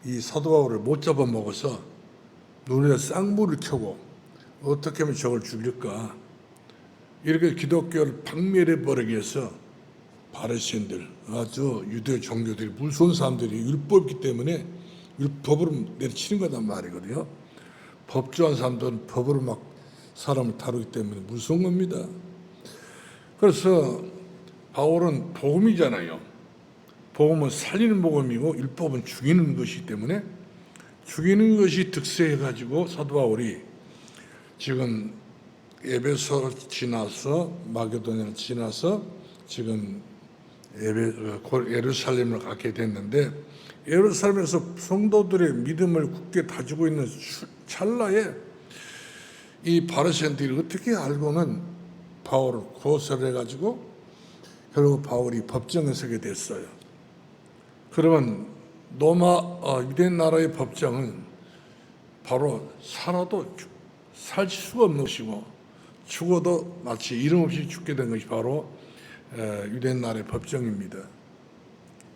이 사도 바울을 못 잡아먹어서 눈에 쌍불을 켜고 어떻게 하면 저걸 죽일까, 이렇게 기독교를 박멸해 버리기 위해서 바리새인들, 아주 유대 종교들이 무서운 사람들이 율법이기 때문에 율법으로 내리치는 거단 말이거든요. 법조한 사람들은 법으로 막 사람을 다루기 때문에 무서운 겁니다. 그래서 바울은 복음이잖아요. 복음은 살리는 복음이고 율법은 죽이는 것이기 때문에 죽이는 것이 득세해가지고 사도 바울이 지금 에베소를 지나서 마게도냐를 지나서 지금 예루살렘을 가게 됐는데, 예루살렘에서 성도들의 믿음을 굳게 다지고 있는 찰나에 이 바리새인들이 어떻게 알고는 바울을 고소해가지고 결국 바울이 법정에 서게 됐어요. 그러면 유대 나라의 법정은 바로 살아도 살 수가 없는 것이고 죽어도 마치 이름 없이 죽게 된 것이 바로 유대 나라의 법정입니다.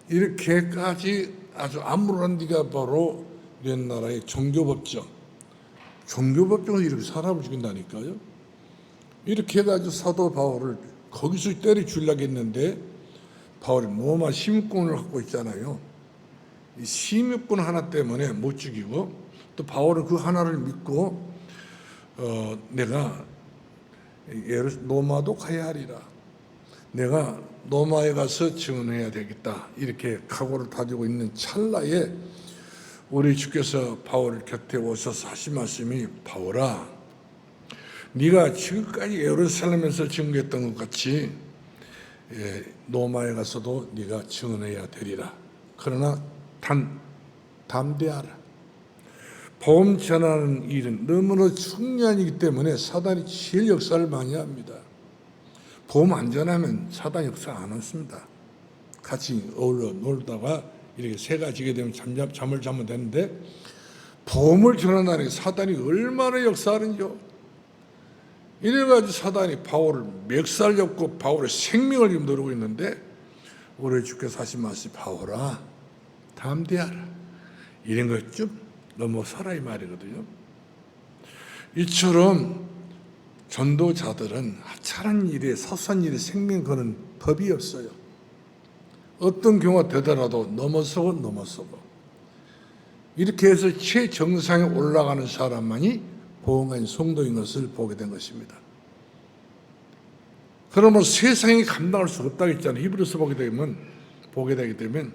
이렇게까지 아주 아무런 데가 바로 유대 나라의 종교법정. 종교법정은 이렇게 사람을 죽인다니까요. 이렇게 해가지고 사도 바울을 거기서 때려 죽이려고 했는데, 바울이 로마 시민권을 갖고 있잖아요. 이 시민권 하나 때문에 못 죽이고, 또 바울은 그 하나를 믿고 내가 로마도 가야 하리라, 내가 로마에 가서 증언해야 되겠다, 이렇게 각오를 다지고 있는 찰나에 우리 주께서 바울 곁에 오셔서 하신 말씀이, 바울아, 네가 지금까지 예루살렘에서 증거했던 것 같이 로마에 가서도 네가 증언해야 되리라. 그러나 담대하라. 복음 전하는 일은 너무나 중요한 일이기 때문에 사단이 제일 역사를 많이 합니다. 복음 안 전하면 사단 역사 안 했습니다. 같이 어울려 놀다가 이렇게 새가 지게 되면 잠을 자면 되는데, 복음을 전한다는 게 사단이 얼마나 역사하는지요. 이래가지고 사단이 바울을 멱살 잡고 바울의 생명을 지금 누르고 있는데, 우리 주께서 하신 말씀이, 바울아, 담대하라, 이런 것 좀 넘어서라, 이 말이거든요. 이처럼 전도자들은 하찮은 일에, 사소한 일에 생명 거는 법이 없어요. 어떤 경우가 되더라도 넘어서고 이렇게 해서 최정상에 올라가는 사람만이 보응한 성도인 것을 보게 된 것입니다. 그러면 세상이 감당할 수 없다고 했잖아요. 히브리서 보게 되게 되면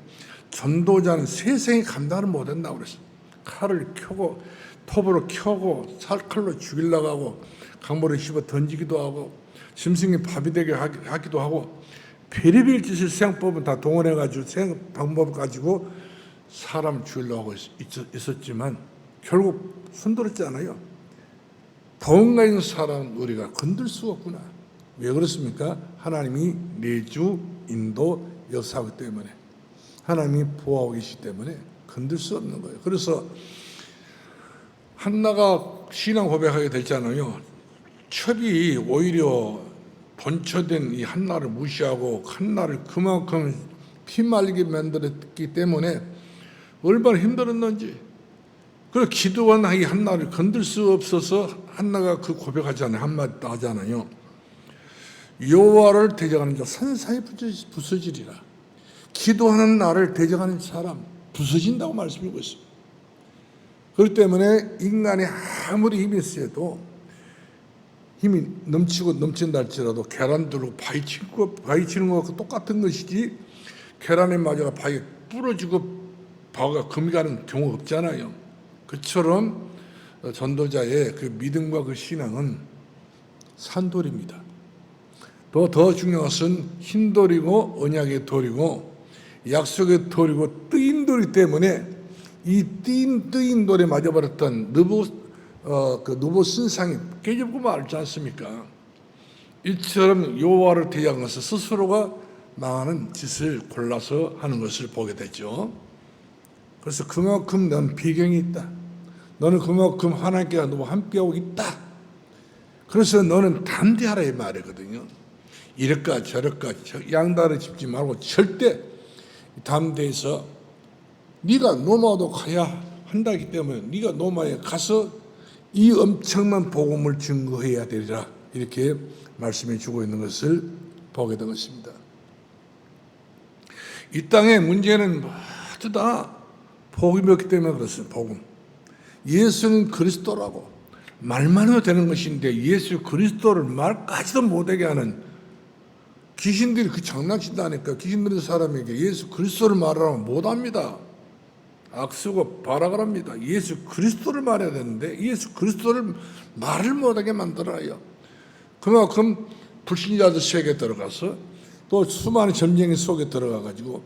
전도자는 세상이 감당을 못한다고 그랬어요. 칼을 켜고 톱으로 켜고 칼로 죽이려고 하고 강물에 씹어 던지기도 하고 짐승이 밥이 되게 하기도 하고 별의별 짓을 세상법은 다 동원해가지고 세상 방법을 가지고 사람을 죽이려고 하고 있었지만 결국 손들었잖아요. 보응가 있는 사람은 우리가 건들 수가 없구나. 왜 그렇습니까? 하나님이 내주 인도 역사하기 때문에, 하나님이 보호하고 계시기 때문에 건들 수 없는 거예요. 그래서 한나가 신앙 고백하게 됐잖아요. 첩이 오히려 본처된 이 한나를 무시하고 한나를 그만큼 피말리게 만들었기 때문에 얼마나 힘들었는지. 그래서 기도한 이 한나를 건들 수 없어서 한나가 그 고백하잖아요. 한마디 하잖아요. 여호와를 대적하는 자 산산이 부서지리라. 기도하는 나를 대적하는 사람 부서진다고 말씀하고 있습니다. 그렇기 때문에 인간이 아무리 힘이 세도, 힘이 넘친다 할지라도 계란 들고 바위치는 것과 똑같은 것이지, 계란에 맞아가 바위가 부러지고 바위가 금이 가는 경우가 없잖아요. 그처럼 전도자의 그 믿음과 그 신앙은 산돌입니다. 더 중요한 것은 흰돌이고 언약의 돌이고 약속의 돌이고 뜨인 돌이기 때문에 이 뜨인 돌에 맞아버렸던 느보 신상이 깨져보고 말지 않습니까? 이처럼 여호와를 대적한 것은 스스로가 망하는 짓을 골라서 하는 것을 보게 되죠. 그래서 그만큼 넌 비경이 있다. 너는 그만큼 하나님께 너무 함께하고 있다. 그래서 너는 담대하라, 이 말이거든요. 이럴까 저럴까 양다리 짚지 말고 절대 담대해서 네가 로마도 가야 한다기 때문에 네가 로마에 가서 이 엄청난 복음을 증거해야 되리라, 이렇게 말씀해 주고 있는 것을 보게 된 것입니다. 이 땅의 문제는 모두 다 복음이 없기 때문에 그렇습니다. 복음. 예수는 그리스도라고 말만 해도 되는 것인데 예수 그리스도를 말까지도 못하게 하는 귀신들이 그 장난친다니까. 귀신 들은 사람에게 예수 그리스도를 말하라면 못합니다. 악쓰고 발악을 합니다. 예수 그리스도를 말해야 되는데 예수 그리스도를 말을 못하게 만들어요. 그만큼 불신자들 세계에 들어가서 또 수많은 점쟁이 속에 들어가가지고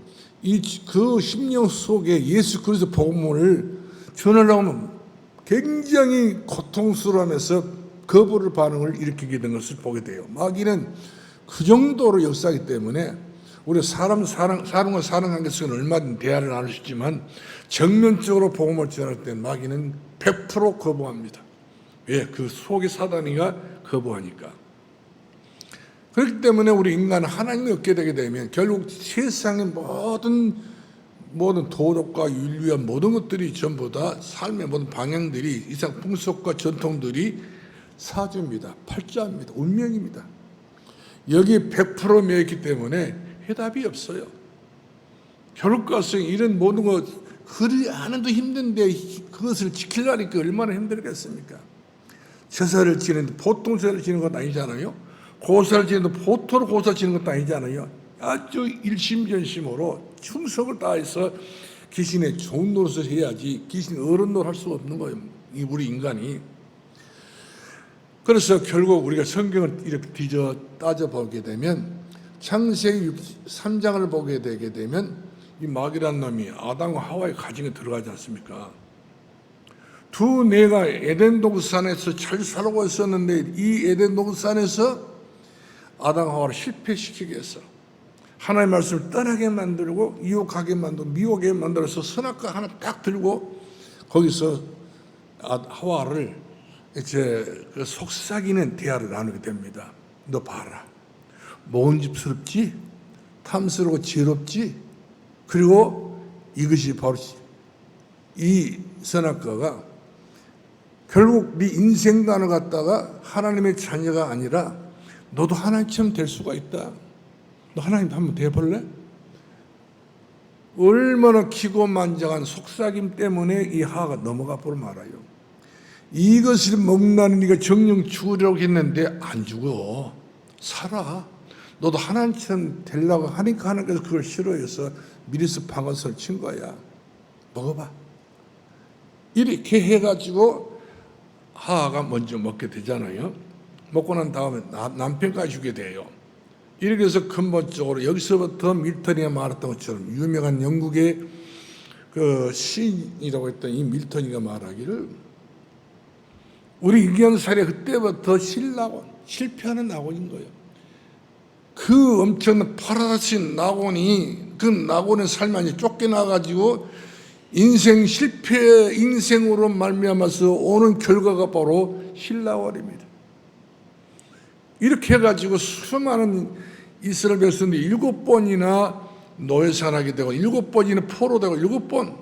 그 심령 속에 예수 그리스도 복음을 전하려고 하면 굉장히 고통스러워하면서 거부를 반응을 일으키게 된 것을 보게 돼요. 마귀는 그 정도로 역사하기 때문에 우리 사람과 사람 관계 속에는 얼마든지 대화를 나눌 수 있지만 정면적으로 복음을 전할 때 마귀는 100% 거부합니다. 왜? 그 속에 사단이가 거부하니까. 그렇기 때문에 우리 인간은 하나님을 얻게 되게 되면 결국 세상의 모든 도덕과 윤리와 모든 것들이 전부 다 삶의 모든 방향들이 이상 풍속과 전통들이 사주입니다. 팔자입니다. 운명입니다. 여기 100% 매였기 때문에 해답이 없어요. 결국 가서 이런 모든 것 그리 하는도 힘든데 그것을 지키려니까 얼마나 힘들겠습니까? 제사를 지내는데 보통 제사를 지내는 건 아니잖아요. 고사를 지내는데 보통 고사 지내는 것도 아니잖아요. 아주 일심전심으로 충성을 다해서 귀신의 좋은 노릇을 해야지 귀신 어른 노릇 할 수 없는 거예요. 우리 인간이. 그래서 결국 우리가 성경을 이렇게 뒤져 따져보게 되면 창세기 3장을 보게 되게 되면 이 마귀란 놈이 아담과 하와의 가정에 들어가지 않습니까? 두 내가 에덴 동산에서 잘 살고 있었는데 이 에덴 동산에서 아담과 하와를 실패시키게 했어. 하나님의 말씀을 떠나게 만들고 유혹하게 만들고 미혹하게 만들어서 선악과 하나 딱 들고 거기서 하와를 이제 그 속삭이는 대화를 나누게 됩니다. 너 봐라. 모은집스럽지? 탐스럽고 지혜롭지? 그리고 이것이 바로 이 선악과가 결국 네 인생관을 갖다가 하나님의 자녀가 아니라 너도 하나님처럼 될 수가 있다. 너 하나님도 한번 돼볼래? 얼마나 기고만장한 속삭임 때문에 이 하와가 넘어가 보려 말아요. 이것을 먹나니 네가 정령 죽으려고 했는데 안 죽어. 살아. 너도 하나님처럼 되려고 하니까 하나님께서 그걸 싫어해서 미리서 방언서를 친 거야. 먹어봐. 이렇게 해가지고 하와가 먼저 먹게 되잖아요. 먹고 난 다음에 남편까지 주게 돼요. 이렇게 해서 근본적으로 여기서부터 밀턴이가 말했던 것처럼 유명한 영국의 그 시인이라고 했던 이 밀턴이가 말하기를 우리 인간사례 그때부터 실패하는 낙원인 거예요. 그 엄청난 파라다신 낙원이 그 낙원의 삶이 쫓겨나가지고 인생 실패 인생으로 말미암아서 오는 결과가 바로 신라월입니다. 이렇게 해가지고 수많은 이스라엘 백성들이 7번이나 노예산하게 되고 7번이나 포로되고 7번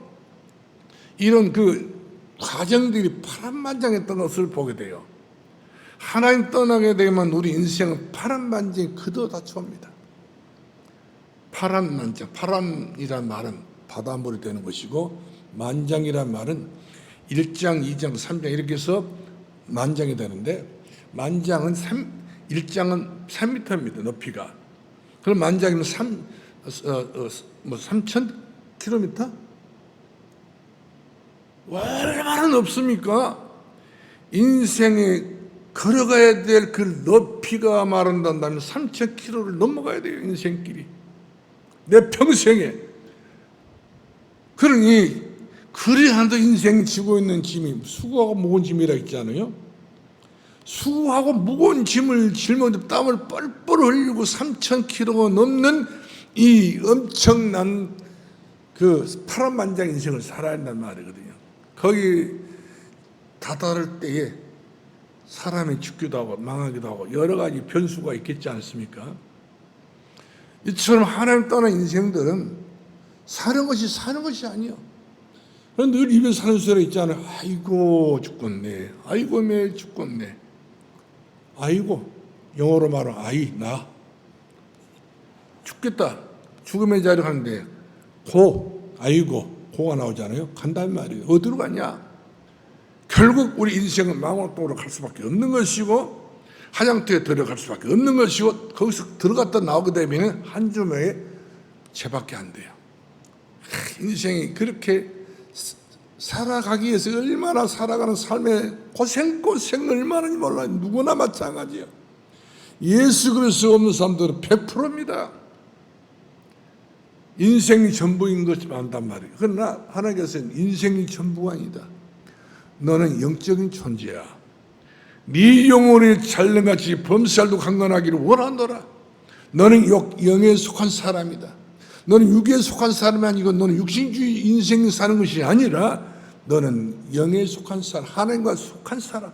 이런 그 과정들이 파란만장했던 것을 보게 돼요. 하나님 떠나게 되면 우리 인생은 파란만장이 그도다쳐옵니다. 파란만장, 파란이란 말은 바닷물이 되는 것이고 만장이란 말은 1장, 2장, 3장 이렇게 해서 만장이 되는데 만장은 1장은 3m입니다. 높이가. 그럼 만장이면 3,000km? 얼마나 높습니까? 인생에 걸어가야 될 그 높이가 말한다면 3,000km를 넘어가야 돼요. 인생길이. 내 평생에. 그러니 그리한도 인생 지고 있는 짐이 수고하고 무거운 짐이라 했잖아요. 수고하고 무거운 짐을 짊어지고 땀을 뻘뻘 흘리고 3,000km가 넘는 이 엄청난 그 파란만장 인생을 살아야 한다는 말이거든요. 거기 다다를 때에 사람이 죽기도 하고 망하기도 하고 여러 가지 변수가 있겠지 않습니까? 이처럼 하나님 떠난 인생들은 사는 것이 아니에요. 늘 입에서 하는 소리 있잖아요. 아이고 죽겠네. 아이고 매일 죽겠네. 아이고, 영어로 말하면 아이, 나 죽겠다. 죽음의 자리에 가는데 아이고, 고가 나오잖아요. 간단 말이에요. 어디로 가냐? 결국 우리 인생은 망원동으로 갈 수밖에 없는 것이고 화장터에 들어갈 수밖에 없는 것이고 거기서 들어갔다 나오게 되면 한 주머니에 죄밖에 안 돼요. 인생이 그렇게 살아가기 위해서 얼마나 살아가는 삶의 고생 얼마나인지 몰라요. 누구나 마찬가지예요. 예수 그리스도 없는 사람들은 100%입니다. 인생이 전부인 것만 안단 말이에요. 그러나 하나님께서는 인생이 전부가 아니다. 너는 영적인 존재야. 네 영혼이 잘는같이 범살도 강건하기를 원하노라. 너는 영에 속한 사람이다. 너는 육에 속한 사람이 아니고 너는 육신주의 인생 사는 것이 아니라 너는 영에 속한 사람, 하나님과 속한 사람.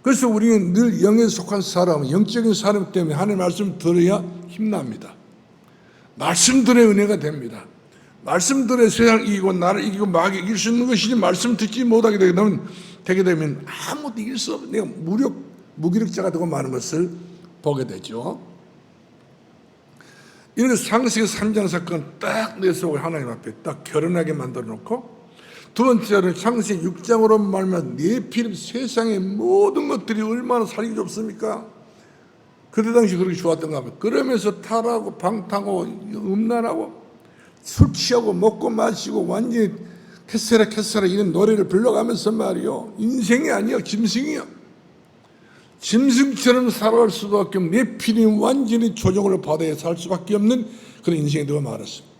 그래서 우리는 늘 영에 속한 사람, 영적인 사람 때문에 하나님의 말씀 들어야 힘납니다. 말씀 들어야 은혜가 됩니다. 말씀 들어야 세상 이기고 나를 이기고 마귀 이길 수 있는 것이지 말씀 듣지 못하게 되게 되면 아무것도 이길 수 없는 내가 무기력자가 되고 마는 것을 보게 되죠. 이렇게 창세기 3장 사건 딱 내 속을 하나님 앞에 딱 결혼하게 만들어 놓고 두 번째로는 창세기 6장으로 말하면 네피림 세상의 모든 것들이 얼마나 살기 좋습니까? 그때 당시 그렇게 좋았던가 하면 그러면서 탈하고 방탕하고 음란하고 술 취하고 먹고 마시고 완전히 캐세라 이런 노래를 불러가면서 말이요. 인생이 아니야. 짐승이야. 짐승처럼 살아갈 수밖에 없는 네피림 완전히 조종을 받아야 살 수밖에 없는 그런 인생이 되어 말았습니다.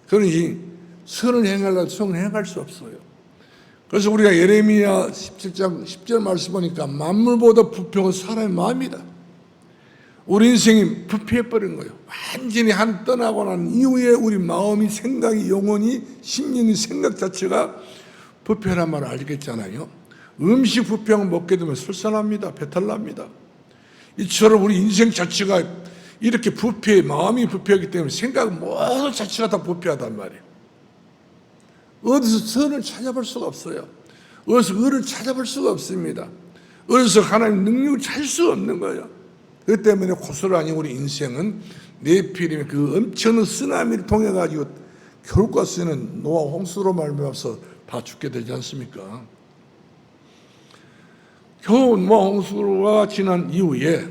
그러니 선을 행하려고 선을 행할 수 없어요. 그래서 우리가 예레미야 17장 10절 말씀 보니까 만물보다 부패한 사람의 마음이다. 우리 인생이 부패해버린 거예요. 완전히 한 떠나고 난 이후에 우리 마음이 생각이 영혼이 심령이 생각 자체가 부패란 말을 알겠잖아요. 음식 부패하면 먹게 되면 설산합니다. 배탈납니다. 이처럼 우리 인생 자체가 이렇게 마음이 부패하기 때문에 생각 모든 자체가 다 부패하단 말이에요. 어디서 선을 찾아볼 수가 없어요. 어디서 의를 찾아볼 수가 없습니다. 어디서 하나님 능력을 찾을 수 없는 거예요. 그 때문에 고스란히 우리 인생은 네피림의 그 엄청난 쓰나미를 통해 가지고 겨울과 쓰는 노아 홍수로 말미암아서 다 죽게 되지 않습니까? 겨우 노아 홍수가 지난 이후에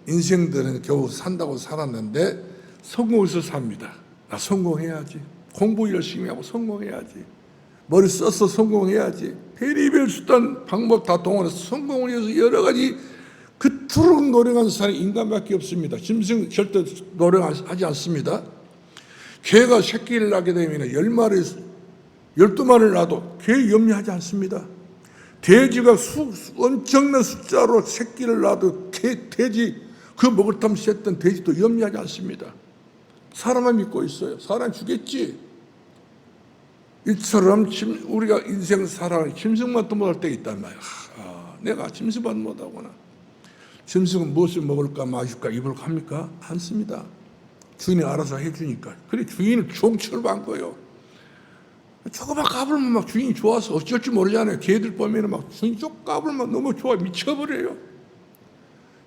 인생들은 겨우 산다고 살았는데 성공해서 삽니다. 나 성공해야지. 공부 열심히 하고 성공해야지. 머리 써서 성공해야지. 별의별 수단 방법 다 동원해서 성공을 위해서 여러 가지 그토록 노력하는 사람이 인간밖에 없습니다. 짐승 절대 노력하지 않습니다. 개가 새끼를 낳게 되면 10마리, 12마리를 낳아도 개 염려하지 않습니다. 돼지가 엄청난 숫자로 새끼를 낳아도 돼지 그 먹을 탐 셌던 돼지도 염려하지 않습니다. 사람만 믿고 있어요. 사람 죽겠지. 이처럼 우리가 인생 살아가는 짐승만도 못할 때 있단 말이야. 내가 짐승만 못하구나. 짐승은 무엇을 먹을까 마실까 입을까 합니까? 않습니다. 주인이 알아서 해주니까. 그래 주인은 종처럼 한 거예요. 조그만 까불면 막 주인이 좋아서 어쩔 줄 모르잖아요. 개들 보면 막 주인이 쪽 까불면 너무 좋아 미쳐버려요.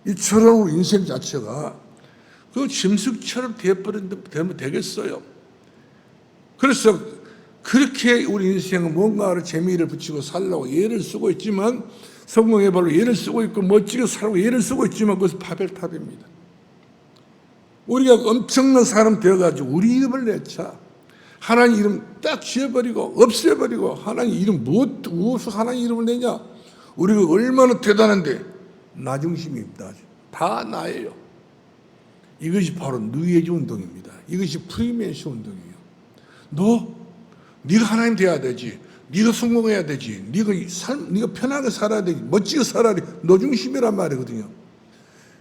이처럼 우리 인생 자체가 그 짐승처럼 되면 되겠어요. 그래서 그렇게 우리 인생은 뭔가를 재미를 붙이고 살려고 예를 쓰고 있지만 성공해 보려고 예를 쓰고 있고 멋지게 살고 예를 쓰고 있지만 그것은 바벨탑입니다. 우리가 엄청난 사람 되어가지고 우리 이름을 내차 하나님 이름 딱 지어버리고 없애버리고 하나님 이름 무엇을 하나님 이름을 내냐? 우리가 얼마나 대단한데 나 중심입니다. 다 나예요. 이것이 바로 뉴에이지 운동입니다. 이것이 프리메이시 운동이에요. 네가 하나님 돼야 되지. 네가 성공해야 되지. 네가 편하게 살아야 되지. 멋지게 살아야 돼. 너 중심이란 말이거든요.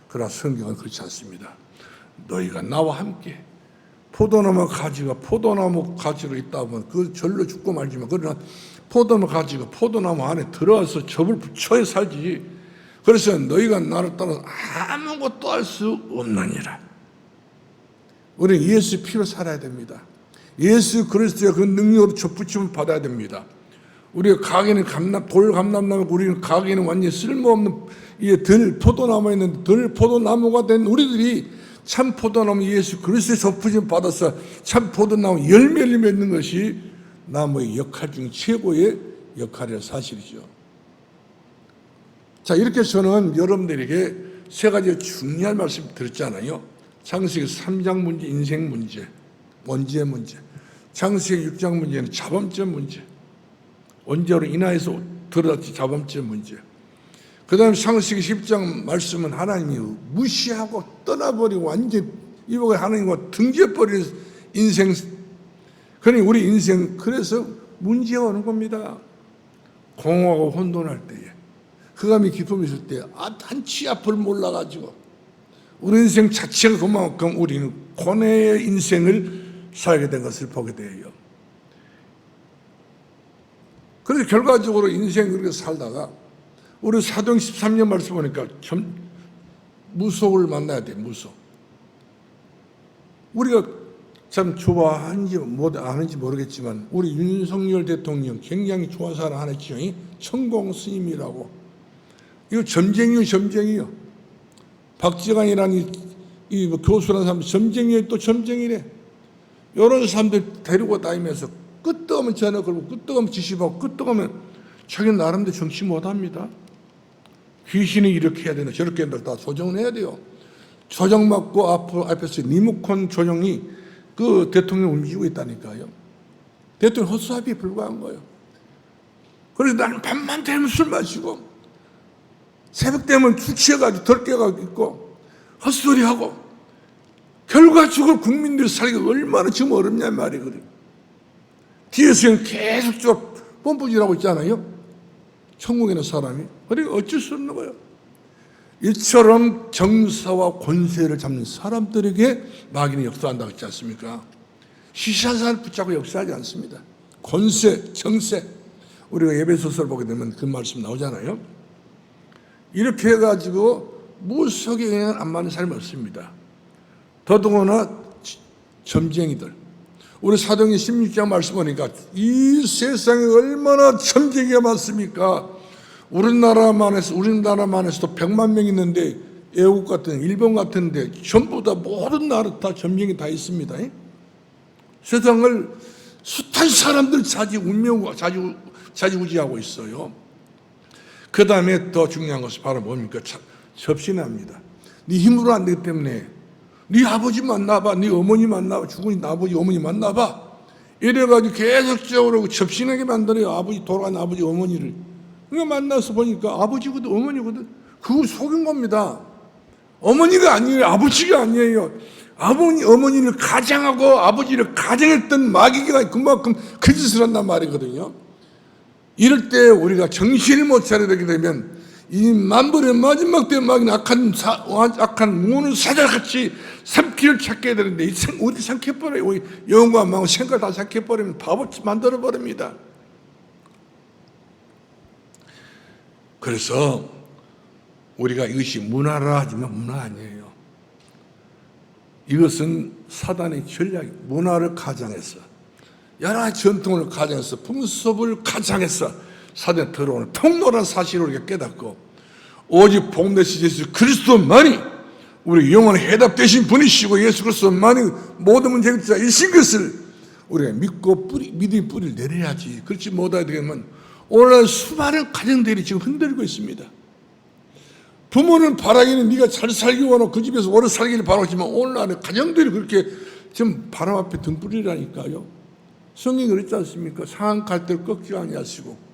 그러나 성경은 그렇지 않습니다. 너희가 나와 함께 포도나무 가지로 있다 보면 그 절로 죽고 말지만 그러나 포도나무 가지가 포도나무 안에 들어와서 접을 붙여야 살지. 그래서 너희가 나를 따라 아무것도 할 수 없느니라. 우리는 예수 피로 살아야 됩니다. 예수 그리스도의 그 능력으로 접붙임을 받아야 됩니다. 우리가 가게는 돌 감람나무, 우리는 가게는 완전히 쓸모없는 포도나무에 있는 덜 포도나무가 된 우리들이 참 포도나무 예수 그리스도의 접붙임을 받아서 참 포도나무 열매를 맺는 것이 나무의 역할 중 최고의 역할이라는 사실이죠. 자, 이렇게 저는 여러분들에게 세 가지 중요한 말씀 드렸잖아요. 창세기 3장 문제, 인생 문제, 원죄 문제. 창세기 6장 문제는 자범죄 문제. 원죄로 인하여서 드러났지 자범죄 문제. 그 다음에 창세기 10장 말씀은 하나님이 무시하고 떠나버리고 완전히 이보게 하나님과 등져버리는 인생. 그러니 우리 인생 그래서 문제가 오는 겁니다. 공허하고 혼돈할 때에. 흑암이 기쁨이 있을 때 한치 앞을 몰라가지고 우리 인생 자체가 그만큼 우리는 고뇌의 인생을 살게 된 것을 보게 돼요. 그래서 결과적으로 인생 그렇게 살다가 우리 사도행 13년 말씀 보니까 무속을 만나야 돼. 무속. 우리가 참 좋아하는지 아는지 모르겠지만 우리 윤석열 대통령 굉장히 좋아서 하나 했죠. 천공 스님이라고. 이거 점쟁이요. 박지관이라는 이 교수라는 사람 점쟁이에 또 점쟁이래. 이런 사람들 데리고 다니면서 끄떡 하면 전화 걸고 끄떡 하면 지시받고 끄떡 하면 자기는 나름대로 정치 못합니다. 귀신이 이렇게 해야 되나 저렇게 해야 되나 다 조정을 해야 돼요. 조정받고 앞에서 리모컨 조정이 그 대통령 움직이고 있다니까요. 대통령 헛수합에 불과한 거예요. 그래서 나는 밤만 되면 술 마시고 새벽 되면 술 취해가지고 덜 깨가지고 있고 헛소리하고 결과적으로 국민들이 살기가 얼마나 지금 어렵냐 말이거든요. 뒤에서 계속적으로 뽐뿌질하고 있잖아요. 천국에 있는 사람이. 그러니까 어쩔 수 없는 거예요. 이처럼 정사와 권세를 잡는 사람들에게 마귀는 역사한다고 했지 않습니까? 시시한 사람을 붙잡고 역사하지 않습니다. 권세, 정세. 우리가 에베소서를 보게 되면 그 말씀 나오잖아요. 이렇게 해가지고 무속에 그냥 안 맞는 사람이 없습니다. 더더구나 점쟁이들. 우리 사도행전 16장 말씀 보니까 이 세상에 얼마나 점쟁이가 많습니까? 우리나라만 해서도 100만 명 있는데 애국 같은 일본 같은데 전부 다 모든 나라 다 점쟁이 다 있습니다. 세상을 숱한 사람들 자지우지하고 있어요. 그 다음에 더 중요한 것은 바로 뭡니까? 접신합니다. 네 힘으로 안 되기 때문에 네 아버지 만나봐, 네 어머니 만나봐, 죽은 아버지 어머니 만나봐. 이래가지고 계속적으로 접신하게 만들어요. 아버지 돌아간 아버지 어머니를. 그러니까 만나서 보니까 아버지거든 어머니거든. 그거 속인 겁니다. 어머니가 아니에요. 아버지가 아니에요. 어머니를 가장하고 아버지를 가장했던 마귀가 그만큼 그 짓을 한단 말이거든요. 이럴 때 우리가 정신을 못 차리게 되면 이 만벌의 마지막 때 마귀는 악한 무는 사자같이 삼키를 찾게 되는데 어디 삼켜버려요. 영과 마음 생각 다 삼켜버리면 바보 만들어버립니다. 그래서 우리가 이것이 문화라 하지만 문화 아니에요. 이것은 사단의 전략이 문화를 가장해서 여러 가지 전통을 가장해서 풍습을 가장해서 사단에 들어오는 통로란 사실을 우리가 깨닫고 오직 복되신 예수 그리스도만이 우리 영원히 해답되신 분이시고 예수 그리스도만이 모든 문제 해결자이신 것을 우리가 믿고 믿음의 뿌리를 내려야지. 그렇지 못하게 되면 오늘날 수많은 가정들이 지금 흔들리고 있습니다. 부모는 바라기는 네가 잘 살기 원하고 그 집에서 오래 살기를 바라지만 오늘날 가정들이 그렇게 지금 바람 앞에 등불이라니까요. 성경이 그랬지 않습니까? 상한 갈대를 꺾지 아니하시고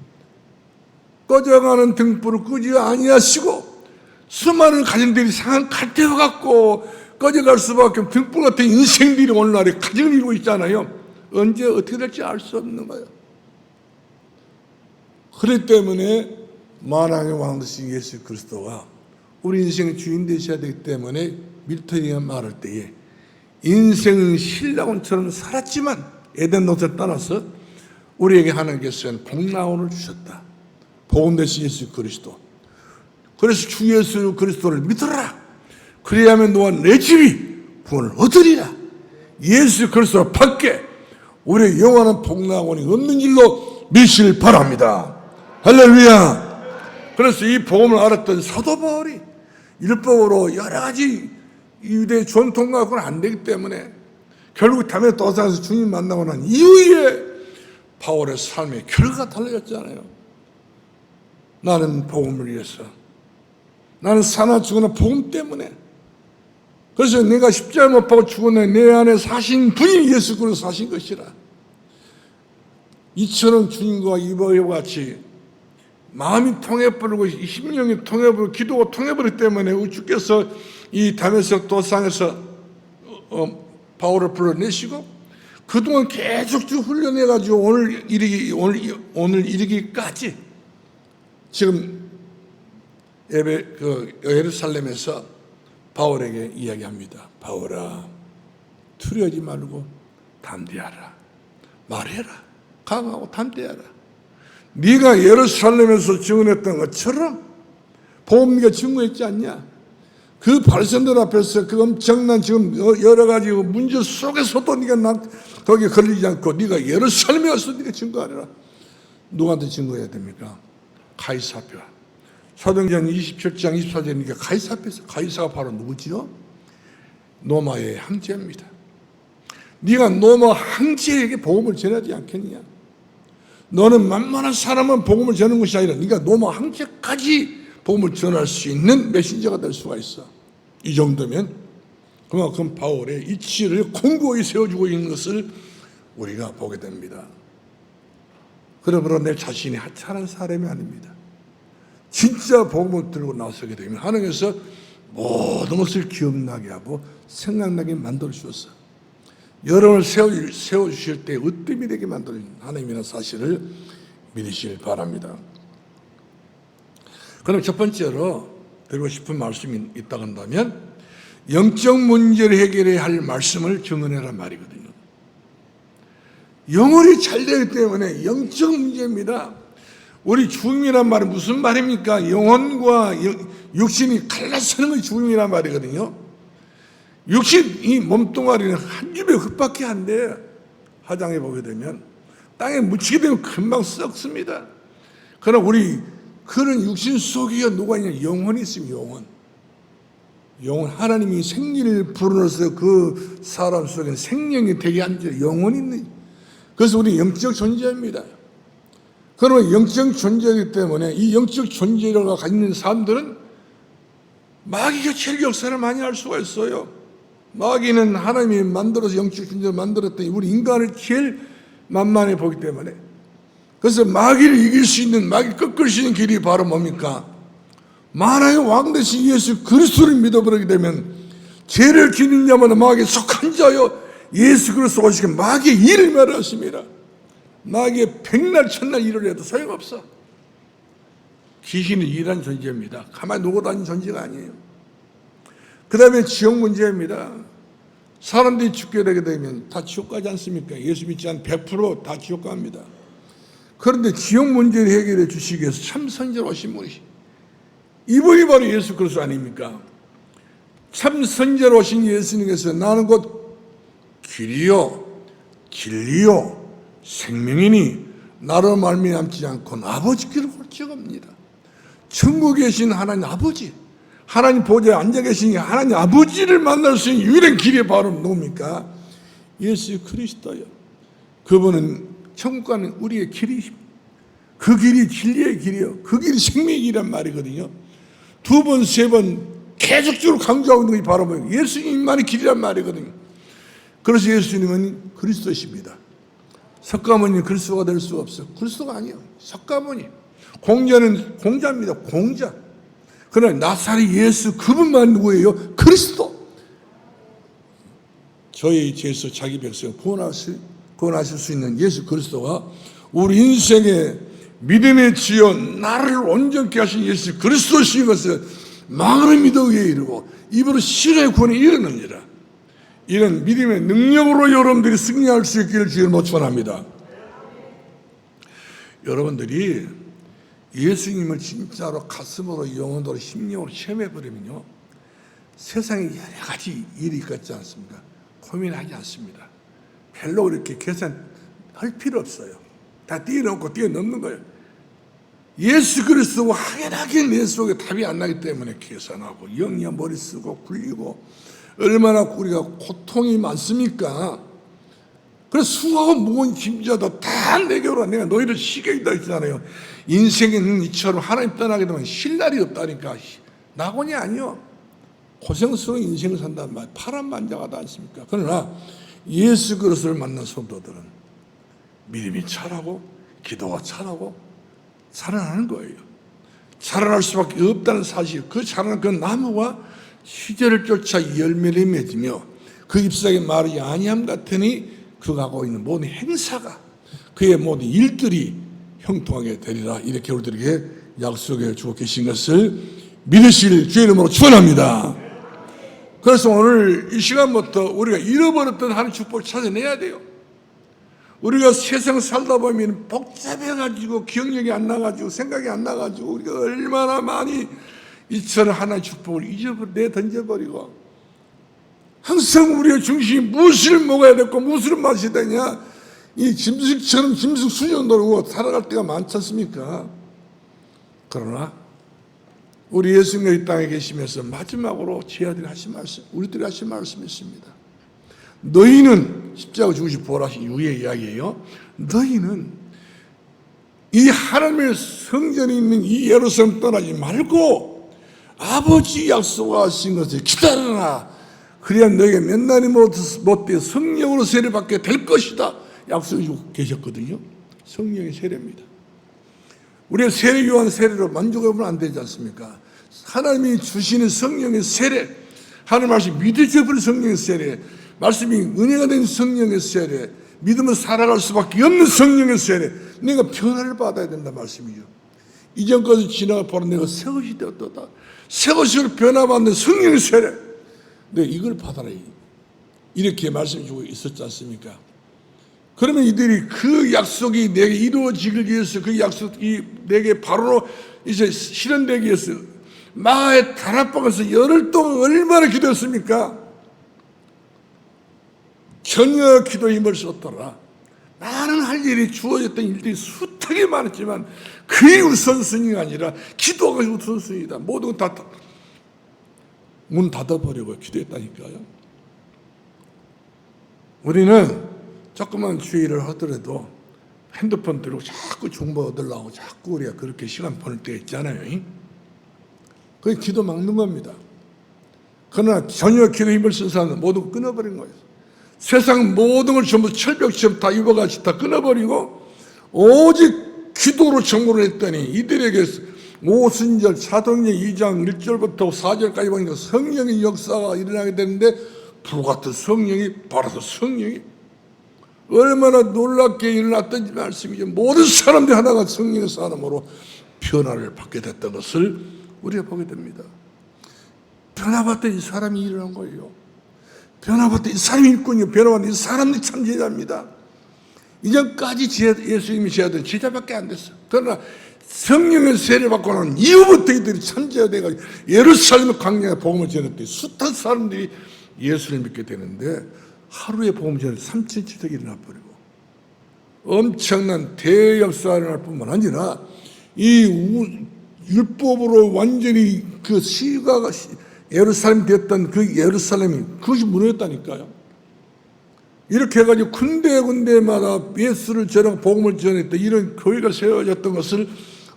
꺼져가는 등불을 끄지 아니하시고 수많은 가정들이 상한 갈대와 같고 꺼져갈 수밖에 없는 등불 같은 인생들이 오늘날에 가정을 이루고 있잖아요. 언제 어떻게 될지 알 수 없는 거예요. 그렇기 때문에 만왕의 왕 되신 예수 그리스도가 우리 인생의 주인 되셔야 되기 때문에 밀턴이가 말할 때에 인생은 신라곤처럼 살았지만 에덴 동산을 떠나서 우리에게 하나님께서는 복나온을 주셨다. 복음 되신 예수 그리스도. 그래서 주 예수 그리스도를 믿어라. 그래야만 너와 내 집이 구원을 얻으리라. 예수 그리스도 밖에 우리의 영원한 복락원이 없는 줄로 믿으시길 바랍니다. 할렐루야. 그래서 이 복음을 알았던 사도 바울이 율법으로 여러 가지 유대 전통 갖고는 안 되기 때문에 결국 담에 도상에서 주님 만나고 난 이후에 바울의 삶의 결과가 달라졌잖아요. 나는 복음을 위해서, 나는 사나 죽으나 복음 때문에. 그래서 내가 십자가 못 박고 죽었네, 내 안에 사신 분이 예수 그리스도 사신 것이라. 이처럼 주님과 이와 같이 마음이 통해버리고 심령이 통해버리고 기도가 통해버리기 때문에 주께서 이 다메섹 도상에서 바울을 불러내시고 그동안 계속 쭉 훈련해가지고 오늘 이르기까지 지금 예루살렘에서 바울에게 이야기합니다. 바울아, 두려워하지 말고 담대하라. 말해라. 강하고 담대하라. 네가 예루살렘에서 증언했던 것처럼 복음과 증거했지 않냐? 그 바리새인들 앞에서 그 엄청난 지금 여러 가지 문제 속에서도 네가 거기에 걸리지 않고 네가 예루살렘에 와서 네가 증거하라. 누구한테 증거해야 됩니까? 가이사 앞에. 사도행전 27장 24절이니까 가이사 앞에서. 가이사가 바로 누구지요? 노마의 황제입니다. 네가 노마 황제에게 복음을 전하지 않겠느냐? 너는 만만한 사람은 복음을 전하는 것이 아니라 네가 노마 황제까지 복음을 전할 수 있는 메신저가 될 수가 있어. 이 정도면 그만큼 바울의 이치를 공고히 세워주고 있는 것을 우리가 보게 됩니다. 그러므로 내 자신이 하찮은 사람이 아닙니다. 진짜 복음을 들고 나서게 되면 하나님께서 모든 것을 기억나게 하고 생각나게 만들어 주셨어. 여러분을 세워주실 때 으뜸이 되게 만들어준 하나님이라는 사실을 믿으시길 바랍니다. 그럼 첫 번째로 드리고 싶은 말씀이 있다고 한다면 영적 문제를 해결해야 할 말씀을 증언해란 말이거든요. 영혼이 잘 되기 때문에 영적 문제입니다. 우리 죽음이란 말은 무슨 말입니까? 영혼과 육신이 갈라서는 것이 죽음이란 말이거든요. 육신, 이 몸뚱아리는 한 줌의 흙밖에 안 돼요. 화장해 보게 되면 땅에 묻히게 되면 금방 썩습니다. 그러나 우리 그런 육신 속에 누가 있냐? 영혼이 있습니다. 영혼. 하나님이 생리를 불어넣어서 그 사람 속에 생명이 되게 앉아 영혼이 있는. 그래서 우리 영적 존재입니다. 그러면 영적 존재이기 때문에 이 영적 존재를 가지는 사람들은 마귀가 제일 역사를 많이 할 수가 있어요. 마귀는 하나님이 만들어서 영적 존재를 만들었더니 우리 인간을 제일 만만해 보기 때문에, 그래서 마귀를 이길 수 있는, 마귀를 꺾을 수 있는 길이 바로 뭡니까? 만왕의 왕 되신 예수 그리스도를 믿어버리게 되면 죄를 지는 자마다 마귀에 속한 자여 예수 그리스도 오시게 마귀의 일을 멸하십니다. 마귀의 백날 천날 일을 해도 소용없어. 귀신은 일한 존재입니다. 가만히 놓고 다니는 존재가 아니에요. 그 다음에 지옥 문제입니다. 사람들이 죽게 되게 되면 다 지옥 가지 않습니까? 예수 믿지 않은 100% 지옥 갑니다. 그런데 지옥 문제를 해결해 주시기 위해서 참 선지자로 오신 분이, 이분이 바로 예수 그리스도 아닙니까? 참 선지자로 오신 예수님께서 나는 곧 길이요 진리요 생명이니 나로 말미암지 않고는 아버지께로 홀쭉합니다. 천국에 계신 하나님 아버지, 하나님 보좌에 앉아 계신 하나님 아버지를 만날 수 있는 유일한 길이 바로 뭡니까? 예수 그리스도요. 그분은 천국 가는 우리의 길이십니다. 그 길이 진리의 길이요, 그 길이 생명의 길이란 말이거든요. 두 번, 세 번 계속적으로 강조하고 있는 것이 바로 예수님만의 길이란 말이거든요. 그래서 예수님은 그리스도십니다. 석가모니 그리스도가 될 수가 없어요. 그리스도가 아니에요. 석가모니. 공자는 공자입니다. 공자. 그러나 나사렛 예수 그분만 누구예요? 그리스도. 저희 죄에서 자기 백성 구원하실 수 있는 예수 그리스도가 우리 인생의 믿음의 지요 나를 온전케 하신 예수 그리스도신 것을 마음의 믿음에 이르고 입으로 신뢰의 구원에 이르느니라. 이런 믿음의 능력으로 여러분들이 승리할 수 있기를 주님으로 축원합니다. 여러분들이 예수님을 진짜로 가슴으로 영혼으로 심령으로 체험해버리면요, 세상에 여러 가지 일이 있겠지 않습니까? 고민하지 않습니다. 별로 이렇게 계산할 필요 없어요. 다 뛰어넘고 뛰어넘는 거예요. 예수 그리스도 확연하게 내 속에 답이 안 나기 때문에 계산하고 영리한 머리 쓰고 굴리고 얼마나 우리가 고통이 많습니까? 그래서 수고하고 무거운 짐자도 다 내게로 와. 내가 너희를 쉬게 있다 했잖아요. 인생은 이처럼 하나님 떠나게 되면 쉴 날이 없다니까. 낙원이 아니요. 고생스러운 인생을 산단 말이에요. 파란만장하다 않습니까? 그러나 예수 그리스도를 만난 성도들은 믿음이 차라고 기도가 차라고 살아나는 거예요. 살아날 수밖에 없다는 사실. 그 자라는 그 나무가 시절을 쫓아 열매를 맺으며 그 잎사귀 마르지 아니함 같으니 그가 하고 있는 모든 행사가 그의 모든 일들이 형통하게 되리라. 이렇게 우리들에게 약속해 주고 계신 것을 믿으실 주의 이름으로 축원합니다. 그래서 오늘 이 시간부터 우리가 잃어버렸던 하나님의 축복을 찾아내야 돼요. 우리가 세상 살다 보면 복잡해가지고 기억력이 안 나가지고 생각이 안 나가지고 우리가 얼마나 많이 이처럼 하나님의 축복을 내던져버리고 항상 우리의 중심이 무엇을 먹어야 되고 무엇을 마셔야 되냐, 이 짐승처럼 짐승 수련 노리고 살아갈 때가 많지 않습니까? 그러나 우리 예수님이 이 땅에 계시면서 마지막으로 제 아들이 하신 말씀, 우리들이 하신 말씀이 있습니다. 너희는 십자가 죽으시 부활하신 이후의 이야기예요. 너희는 이 하나님의 성전이 있는 이 예루살렘 떠나지 말고 아버지 약속하신 것을 기다려라. 그래야 너희가 몇 날이 못되어 성령으로 세례받게 될 것이다. 약속해 주고 계셨거든요. 성령의 세례입니다. 우리가 세례 요한 세례로 만족하면 안 되지 않습니까? 하나님이 주시는 성령의 세례, 하나님 말씀 믿어져버린 성령의 세례, 말씀이 은혜가 된 성령의 세례, 믿으면 살아갈 수밖에 없는 성령의 세례, 내가 변화를 받아야 된다 말씀이죠. 이전까지 지나가 보는 내가 새것이 되었다. 새것으로 변화받는 성령의 세례, 네, 이걸 받아라. 이렇게 말씀해 주고 있었지 않습니까? 그러면 이들이 그 약속이 내게 이루어지기 위해서 그 약속이 내게 바로 이제 실현되기 위해서 마의 다락방에서 열흘 동안 얼마나 기도했습니까? 전혀 기도에 힘을 썼더라. 많은 할 일이 주어졌던 일들이 숱하게 많았지만 그게 우선순위가 아니라 기도가 우선순위다. 모든 건 다 문 닫아버리고 기도했다니까요. 우리는 조그만 주의를 하더라도 핸드폰 들고 자꾸 정보 얻으려고 자꾸 우리가 그렇게 시간 보낼 때 있잖아요. 그게 기도 막는 겁니다. 그러나 전혀 기도 힘을 쓴 사람은 모두 끊어버린 거예요. 세상 모든 걸 전부 철벽처럼 다 입어가지고 다 끊어버리고 오직 기도로 정보를 했더니 이들에게 오순절 사도행전 2장 1절부터 4절까지 보니까 성령의 역사가 일어나게 되는데 불같은 성령이 바라서 성령이 얼마나 놀랍게 일어났던지 말씀이죠. 모든 사람들이 하나가 성령의 사람으로 변화를 받게 됐던 것을 우리가 보게 됩니다. 변화받던 이 사람이 일어난 거예요. 변화받던 이 사람이 일꾼이요. 변화받던 이 사람들이 참 제자입니다. 이전까지 예수님이 제자들은 제자밖에 안 됐어요. 그러나 성령의 세례 받고 난 이후부터 이들이 참제가 돼가지고 예루살렘 광야에 복음을 전했더니 숱한 사람들이 예수를 믿게 되는데 하루에 복음을 전해 3,700이 일어나버리고 엄청난 대역사가 일어날 뿐만 아니라 이 율법으로 완전히 그 시가가 예루살렘 되었던 그 예루살렘이 그것이 무너졌다니까요. 이렇게 해가지고 군데군데마다 예수를 전하고 복음을 전했던 이런 교회가 세워졌던 것을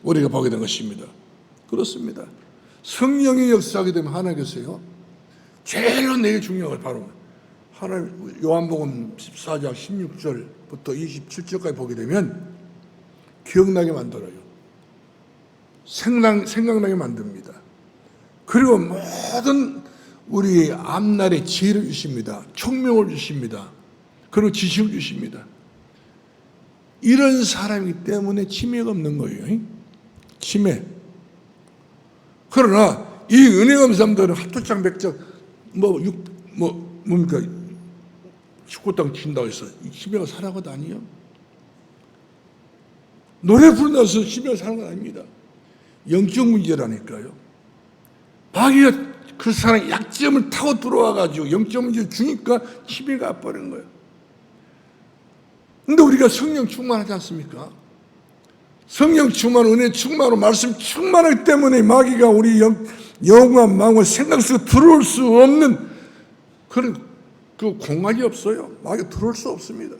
우리가 보게 된 것입니다. 그렇습니다. 성령의 역사하게 되면 하나님께서요, 제일로 내게 중요한 걸 바로 하나님 요한복음 14장 16절부터 27절까지 보게 되면 기억나게 만들어요. 생각나게 만듭니다. 그리고 모든 우리 앞날에 지혜를 주십니다. 총명을 주십니다. 그리고 지식을 주십니다. 이런 사람이기 때문에 치매가 없는 거예요. 치매. 그러나 이 은혜가 없는 사람들은 핫도장 백장 뭡니까 축구땅 친다고 해서 치매가 사는 것 아니에요. 노래 부른다고 해서 치매가 사는 것 아닙니다. 영적 문제라니까요. 마귀가 그 사람의 약점을 타고 들어와가지고 영적 문제를 주니까 치매가 와버리는 거예요. 근데 우리가 성령 충만하지 않습니까? 성령 충만, 은혜 충만으로 말씀 충만하기 때문에 마귀가 우리 영과 마음과 생각 속에 들어올 수 없는 그런 그 공간이 없어요. 마귀가 들어올 수 없습니다.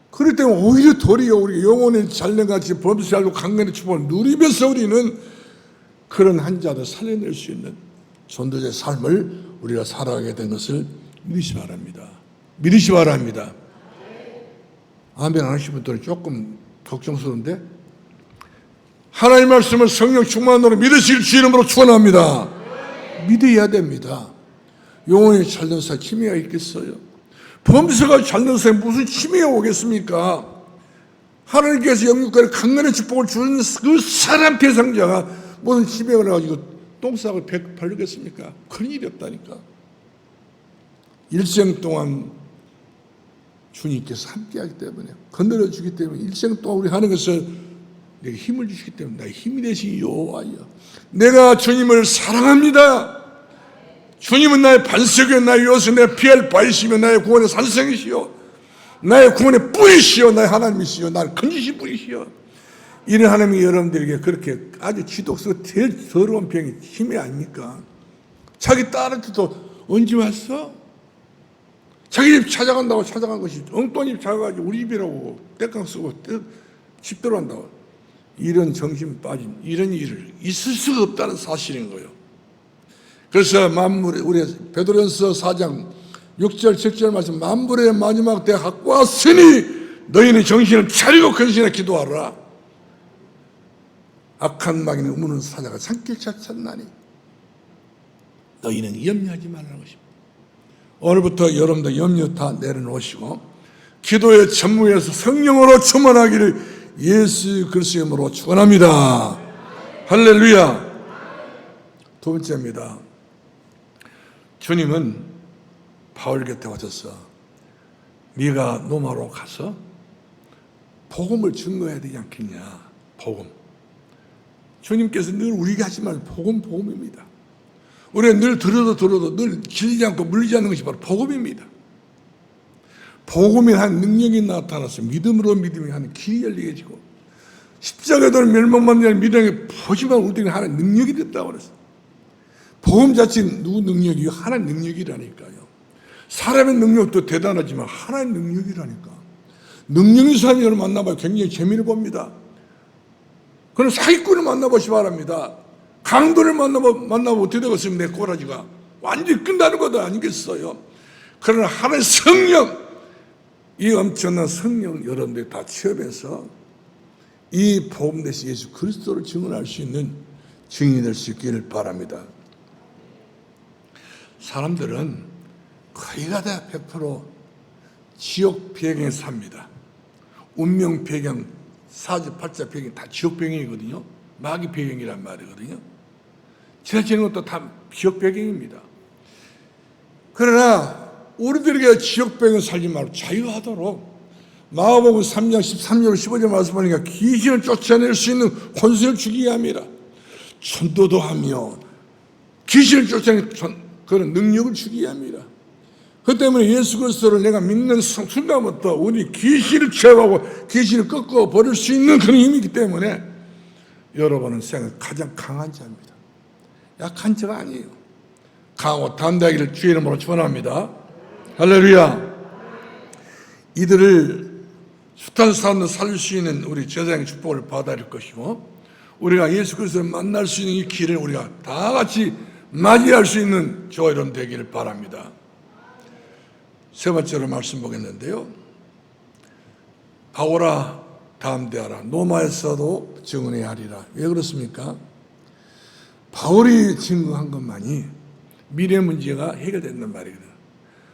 그렇기 때문에 오히려 도리어 우리 영혼의 잘내같이 범죄 살고 강건의 축복을 누리면서 우리는 그런 환자들 살려낼 수 있는 전도자의 삶을 우리가 살아가게 된 것을 믿으시 바랍니다. 믿으시 바랍니다. 아멘 안 하시는 분들은 조금 걱정스러운데, 하나님 말씀을 성령 충만으로 믿으실 주 이름으로 축원합니다. 믿어야 됩니다. 영혼이 잘된 사람 치매가 있겠어요? 범죄가 잘된 사람에 무슨 치매가 오겠습니까? 하나님께서 영육간에 강건한 축복을 주는 그 사람 대상자가 무슨 치매가 나가지고 똥싸고 바르겠습니까? 그런 일이 없다니까. 일생 동안 주님께서 함께하기 때문에, 건드려 주기 때문에, 일생 동안 우리 하는 것을 내게 힘을 주시기 때문에 나의 힘이 되신 여호와여, 내가 주님을 사랑합니다. 주님은 나의 반석이요 나의 요새, 내 피할 바위시며 나의 구원의 산성이시요 나의 구원의 뿌리시요 나의 하나님이시요 나를 건지신 분이시요. 이런 하나님이 여러분들에게 그렇게 아주 지독스럽고 제일 더러운 병이 치매 아닙니까? 자기 딸한테도 언제 왔어? 자기 집 찾아간다고 찾아간 것이 엉뚱한 집 찾아가지고 우리 집이라고 떼깡 쓰고 집 들어간다고. 이런 정신 빠진 이런 일을 있을 수가 없다는 사실인 거예요. 그래서 만물의 우리 베드로전서 4장 6절 7절 말씀, 만물의 마지막 때 갖고 왔으니 너희는 정신을 차리고 근신에 기도하라. 악한 마귀는 우무는 사자가 산길 찾나니 너희는 염려하지 말라는 것입니다. 오늘부터 여러분들 염려 다 내려놓으시고 기도의 전무에서 성령으로 충만하기를 예수 그리스도의 이름으로 축원합니다. 할렐루야. 두 번째입니다. 주님은 바울 곁에 오셔서 네가 로마로 가서 복음을 증거해야 되지 않겠냐. 복음. 주님께서 늘 우리에게 하지 말고 복음입니다. 우리가 늘 들어도 늘 질리지 않고 물리지 않는 것이 바로 복음입니다. 복음이 한 능력이 나타나서 믿음으로 믿음이 하는 길이 열리게지고 십자가에도 멸망받는 믿음이 보지만 우리에게 하나의 능력이 됐다고 그랬어요. 복음 자체는 누구 능력이요? 하나의 능력이라니까요. 사람의 능력도 대단하지만 하나의 능력이라니까. 능력이 사람을 만나봐야 굉장히 재미를 봅니다. 그럼 사기꾼을 만나보시 바랍니다. 강도를 만나보면 어떻게 되겠습니까? 내 꼬라지가 완전히 끝나는 것도 아니겠어요. 그러나 하나의 성령, 이 엄청난 성령 여러분들이 다 취업해서 이 복음 대신 예수 그리스도를 증언할 수 있는 증인이 될 수 있기를 바랍니다. 사람들은 거의가 다 100% 지옥 배경에 삽니다. 운명 배경, 사주 팔자 배경 다 지옥 배경이거든요. 마귀 배경이란 말이거든요. 지나치는 것도 다 지옥 배경입니다. 그러나 우리들에게 지옥 배경을 살지 말고 자유하도록 마가복음 3장 13절 15절 말씀하니까 귀신을 쫓아낼 수 있는 권세를 주기에 합니다. 전도도 하며 귀신을 쫓아내는 그런 능력을 주기에 합니다. 그 때문에 예수 그리스도를 내가 믿는 순간부터 우리 귀신을 제어하고 귀신을 꺾어 버릴 수 있는 그런 힘이기 때문에 여러분은 생각 가장 강한 자입니다. 약한 자가 아니에요. 강하고 담대하기를 주의 이름으로 축원합니다. 할렐루야. 이들을 숱한 사람들 살릴 수 있는 우리 제사장의 축복을 받아야 할 것이고 우리가 예수 그리스도를 만날 수 있는 이 길을 우리가 다 같이 맞이할 수 있는 저와 여러분 되기를 바랍니다. 세 번째로 말씀 보겠는데요. 바오라 담대하라. 로마에서도 증언해야 하리라. 왜 그렇습니까? 바울이 증거한 것만이 미래 문제가 해결된단 말이거든요.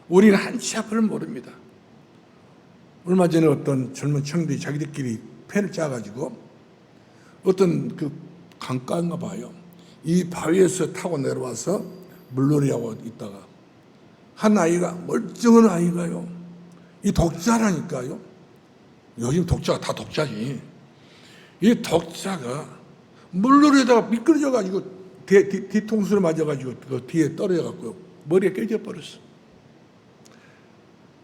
우리는 한치 앞을 모릅니다. 얼마 전에 어떤 젊은 청들이 자기들끼리 펜을 짜가지고 어떤 그 강가인가 봐요. 이 바위에서 타고 내려와서 물놀이하고 있다가 한 아이가, 멀쩡한 아이가요, 이 독자라니까요. 요즘 독자가 다 독자지. 이 독자가 물놀이에다가 미끄러져가지고 뒤통수를 맞아가지고 그 뒤에 떨어져가지고 머리에 깨져버렸어.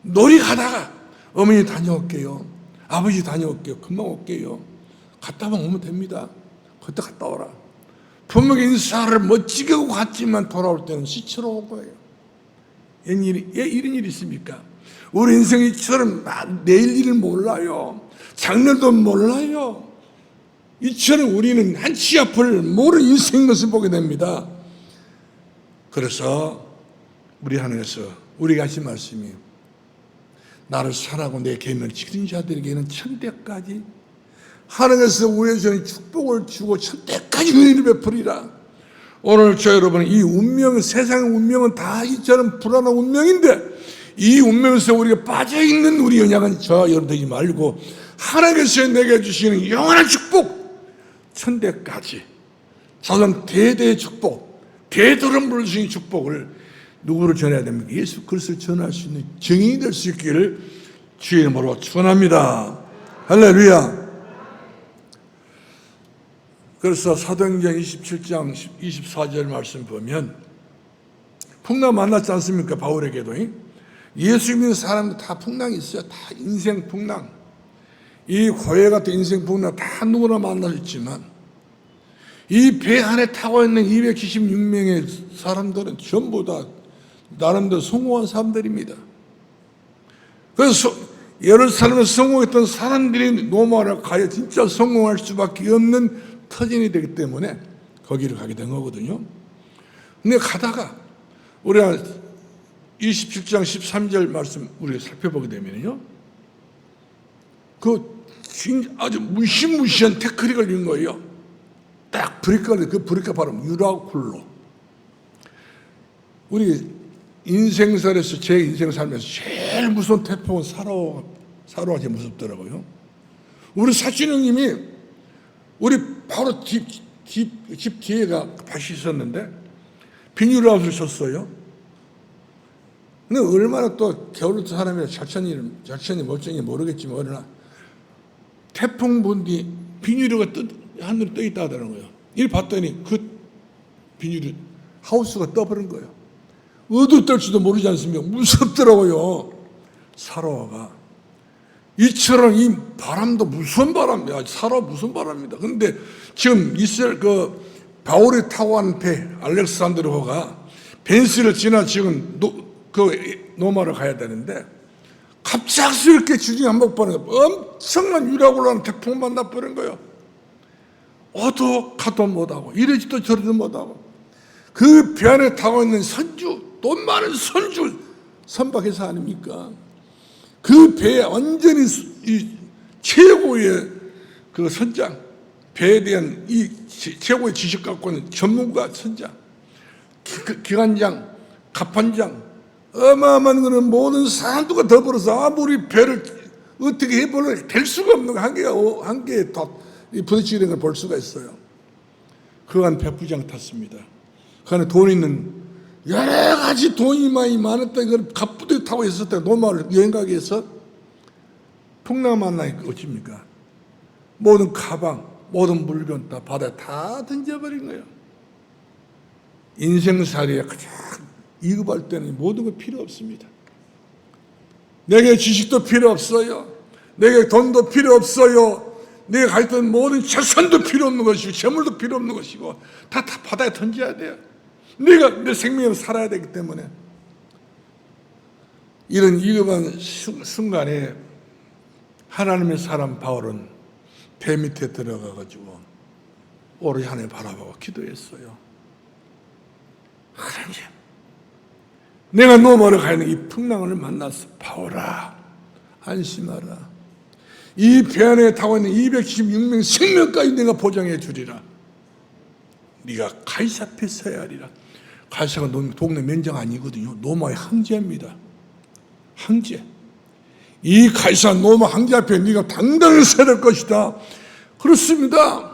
놀이 가다가 어머니 다녀올게요. 아버지 다녀올게요. 금방 올게요. 갔다만 오면 됩니다. 그때 갔다 오라. 부모에게 인사를 멋지게 하고 갔지만 돌아올 때는 시체로 올 거예요. 이런 일이 있습니까? 우리 인생이 이처럼 내일 일을 몰라요. 장래도 몰라요. 이처럼 우리는 한치 앞을 모르는 인생인 것을 보게 됩니다. 그래서 우리 하나님께서 우리가 하신 말씀이 나를 사랑하고 내 계명을 지키는 자들에게는 천대까지 하나님께서 우리에게 주는 축복을 주고 천대까지 은혜를 베풀이라. 오늘 저 여러분 이 운명, 세상의 운명은 다 이처럼 불안한 운명인데 이 운명에서 우리가 빠져있는 우리 연약한 저 여러분 되지 말고 하나님께서 내게 주시는 영원한 축복 천대까지 자손 대대의 축복 대도를 물으시는 축복을 누구를 전해야 됩니까? 예수 그리스도를 전할 수 있는 증인이 될 수 있기를 주의 이름으로 축원합니다. 할렐루야. 그래서 사도행전 27장 24절 말씀 보면 풍랑 만났지 않습니까? 바울에게도 예수 믿는 사람들 다 풍랑이 있어요. 다 인생 풍랑. 이 고해 같은 인생 풍랑 다 누구나 만나셨지만 이 배 안에 타고 있는 276명의 사람들은 전부 다 나름대로 성공한 사람들입니다. 그래서 예루살렘에 성공했던 사람들이 로마를 가야 진짜 성공할 수밖에 없는 터전이 되기 때문에 거기를 가게 된 거거든요. 근데 가다가 우리가 27장 13절 말씀 우리가 살펴보게 되면요, 그 아주 무시무시한 태클이 걸린 거예요. 딱 브레이크가, 그 브레이크가 바로 유라굴로. 우리 인생살에서 제 인생 살면서 제일 무서운 태풍은 사로가 제일 무섭더라고요. 우리 사촌 형님이 우리 바로 집 뒤에가 밭이 있었는데 비닐하우스를 쳤어요. 근데 얼마나 또 겨울 사람이 자천이 멀쩡히 모르겠지만 그러나 태풍 분뒤 비닐가 하늘에 떠 있다 하더라는 거예요. 이를 봤더니 그 비닐 하우스가 떠버린 거예요. 어디로 떨지도 모르지 않습니까? 무섭더라고요. 사로가 이처럼 이 바람도 무서운 바람이야. 사로 무슨 바람입니다. 그런데 지금 이스라엘 그 바울이 타고 간 배 알렉산드로호가 벤시를 지나 지금 노마를 가야 되는데 갑작스럽게 주중에 한복판에 엄청난 유라굴로 태풍 만나버린 거예요. 어도 가도 못하고 이러지도 저러지도 못하고 그 배 안에 타고 있는 선주, 돈 많은 선주 선박회사 아닙니까? 그 배에 완전히 이 최고의 그 선장, 배에 대한 이 최고의 지식 갖고 있는 전문가 선장, 기관장, 갑판장, 어마어마한 거는 모든 사람들과 더불어서 아무리 배를 어떻게 해보려 될 수가 없는 한계에 부딪히는 걸 볼 수가 있어요. 그간 백부장 탔습니다. 그 안에 돈 있는 여러 가지 돈이 많았다. 이걸 갑부대 타고 있었다. 노마를 여행 가기 위해서 풍랑 만나니까 어찌입니까? 모든 가방, 모든 물건 다 바다에 다 던져버린 거예요. 인생살이에 가장 위급할 때는 모든 거 필요 없습니다. 내게 지식도 필요 없어요. 내게 돈도 필요 없어요. 내가 가졌던 모든 재산도 필요 없는 것이고 재물도 필요 없는 것이고 다 바다에 던져야 돼요. 내가 내 생명을 살아야 되기 때문에. 이런 위급한 순간에 하나님의 사람 바울은 배 밑에 들어가가지고 오로지 하나님 바라보고 기도했어요. 하나님, 내가 노마를 가 있는 이 풍랑을 만나서 바울아 안심하라. 이 배 안에 타고 있는 276명 생명까지 내가 보장해 주리라. 네가 가이사 앞에 서야 하리라. 가이사가 동네 면장 아니거든요. 로마의 황제입니다. 황제. 이 가이사 로마 황제 앞에 네가 당당히 서야 될 것이다. 그렇습니다.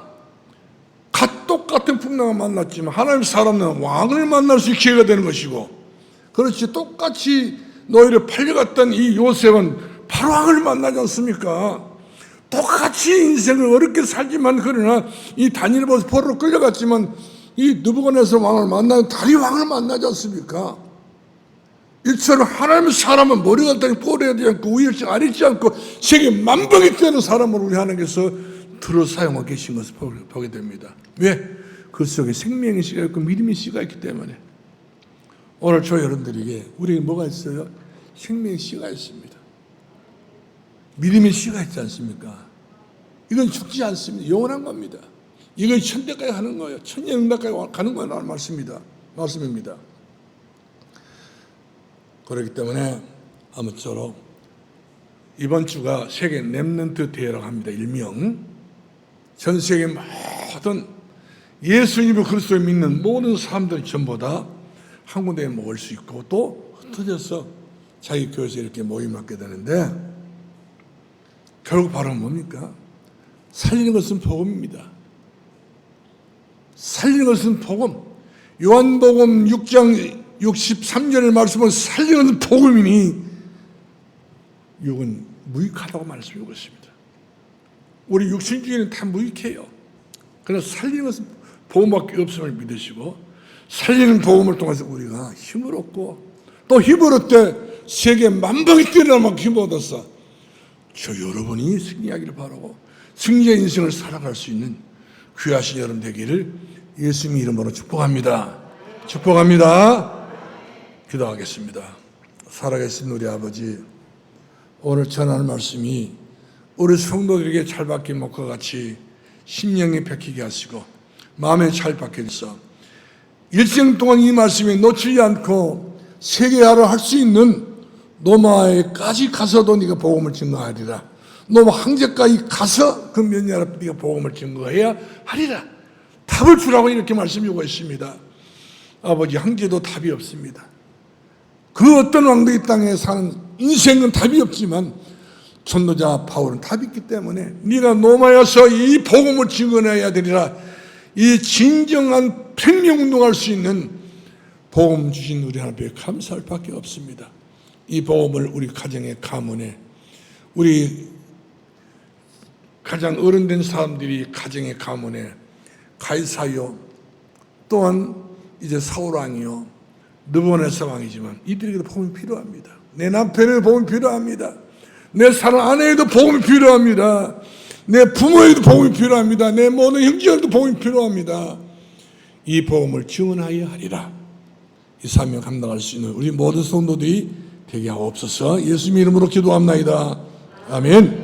똑같은 풍랑을 만났지만 하나님 사람은 왕을 만날 수 있는 기회가 되는 것이고, 그렇지 똑같이 노예로 팔려갔던 이 요셉은 바로 왕을 만나지 않습니까? 똑같이 인생을 어렵게 살지만 그러나 이 다니엘 포로로 끌려갔지만 이 느부갓네살 왕을 만나는 다리 왕을 만나지 않습니까? 이처럼 하나님의 사람은 머리가 땅에 뽀래하지 않고 우열치 아리지 않고 세계 만방에 뛰어난 사람을 우리 하나님께서 들어 사용하고 계신 것을 보게 됩니다. 왜? 그 속에 생명의 씨가 있고 믿음의 씨가 있기 때문에. 오늘 저 여러분들에게 우리에게 뭐가 있어요? 생명의 씨가 있습니다. 믿음의 씨가 있지 않습니까? 이건 죽지 않습니다. 영원한 겁니다. 이건 천대까지 가는 거예요. 천년까지 가는 거라는 말씀입니다. 그렇기 때문에 아무쪼록 이번 주가 세계 렘넌트 대회라고 합니다. 일명 전 세계 모든 예수님을 그리스도를 믿는 모든 사람들이 전부 다 한 군데에 모일 수 있고 또 흩어져서 자기 교회에서 이렇게 모임하게 되는데 결국 바로 뭡니까? 살리는 것은 복음입니다. 살리는 것은 복음. 요한복음 6장 63절의 말씀은 살리는 복음이니 육은 무익하다고 말씀하고 있습니다. 우리 육신 중에는 다 무익해요. 그래서 살리는 것은 복음밖에 없음을 믿으시고 살리는 복음을 통해서 우리가 힘을 얻고 또 힘을 얻되 세계 만방이 뛰어날 만큼 힘을 얻어서 저 여러분이 승리하기를 바라고 승리의 인생을 살아갈 수 있는 귀하신 여러분 되기를 예수님 이름으로 축복합니다. 축복합니다. 기도하겠습니다. 살아계신 우리 아버지, 오늘 전하는 말씀이 우리 성도들에게 잘 박힌 목과 같이 심령이 박히게 하시고 마음에 잘 박혀서 일생 동안 이 말씀에 놓치지 않고 세계화를 할 수 있는 로마에까지 가서도 네가 복음을 증거하리라. 로마 황제까지 가서 그 몇 년 앞에 네가 복음을 증거해야 하리라. 답을 주라고 이렇게 말씀 요구했습니다. 아버지, 황제도 답이 없습니다. 그 어떤 왕도 이 땅에 사는 인생은 답이 없지만 전도자 바울은 답이 있기 때문에 네가 로마에 와서 이 복음을 증거해야 되리라. 이 진정한 생명운동할 수 있는 복음 주신 우리 하나님께 감사할 밖에 없습니다. 이 복음을 우리 가정의 가문에, 우리 가장 어른된 사람들이 가정의 가문에 가이사요, 또한 이제 사울왕이요, 느부갓네살 왕이지만 이들에게도 복음이 필요합니다. 내 남편에게도 복음이 필요합니다. 내 사랑 아내에게도 복음이 필요합니다. 내 부모에게도 복음이 필요합니다. 내 모든 형제들도 복음이 필요합니다. 이 복음을 증언하여 하리라. 이 사명 감당할 수 있는 우리 모든 성도들이 되게 하옵소서. 예수님 이름으로 기도합나이다. 아멘.